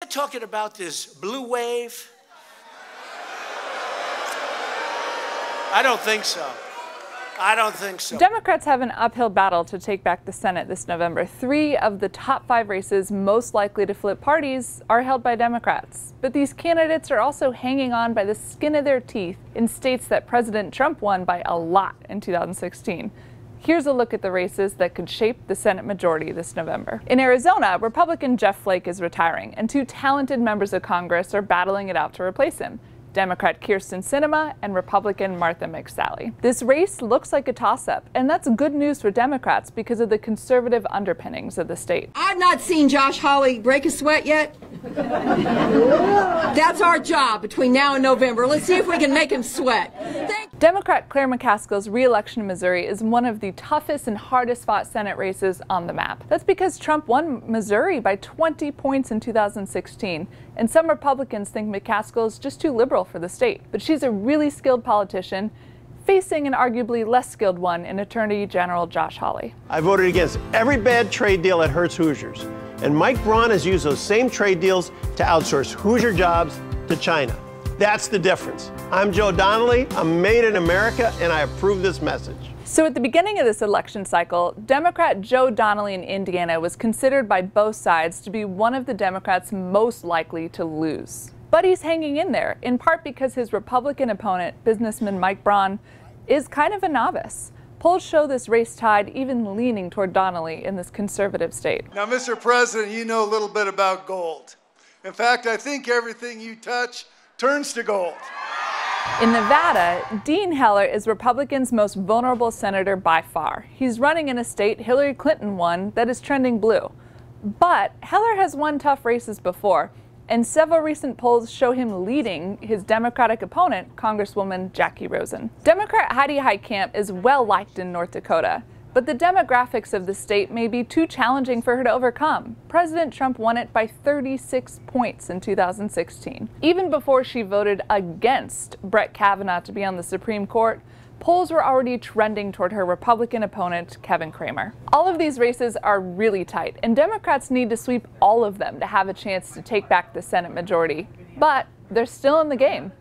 talking about this blue wave? I don't think so. I don't think so. Democrats have an uphill battle to take back the Senate this November. 3 of the top 5 races most likely to flip parties are held by Democrats. But these candidates are also hanging on by the skin of their teeth in states that President Trump won by a lot in 2016. Here's a look at the races that could shape the Senate majority this November. In Arizona, Republican Jeff Flake is retiring, and 2 talented members of Congress are battling it out to replace him. Democrat Kyrsten Sinema and Republican Martha McSally. This race looks like a toss-up, and that's good news for Democrats because of the conservative underpinnings of the state. I've not seen Josh Hawley break a sweat yet. That's our job between now and November. Let's see if we can make him sweat. Democrat Claire McCaskill's re-election in Missouri is one of the toughest and hardest fought Senate races on the map. That's because Trump won Missouri by 20 points in 2016, and some Republicans think McCaskill is just too liberal for the state. But she's a really skilled politician, facing an arguably less skilled one in Attorney General Josh Hawley. I voted against every bad trade deal that hurts Hoosiers, and Mike Braun has used those same trade deals to outsource Hoosier jobs to China. That's the difference. I'm Joe Donnelly, I'm made in America, and I approve this message. So at the beginning of this election cycle, Democrat Joe Donnelly in Indiana was considered by both sides to be one of the Democrats most likely to lose. But he's hanging in there, in part because his Republican opponent, businessman Mike Braun, is kind of a novice. Polls show this race tide even leaning toward Donnelly in this conservative state. Now, Mr. President, you know a little bit about gold. In fact, I think everything you touch turns to gold. In Nevada, Dean Heller is Republicans' most vulnerable senator by far. He's running in a state Hillary Clinton won that is trending blue. But Heller has won tough races before, and several recent polls show him leading his Democratic opponent, Congresswoman Jackie Rosen. Democrat Heidi Heitkamp is well liked in North Dakota, but the demographics of the state may be too challenging for her to overcome. President Trump won it by 36 points in 2016. Even before she voted against Brett Kavanaugh to be on the Supreme Court, polls were already trending toward her Republican opponent, Kevin Cramer. All of these races are really tight, and Democrats need to sweep all of them to have a chance to take back the Senate majority. But they're still in the game.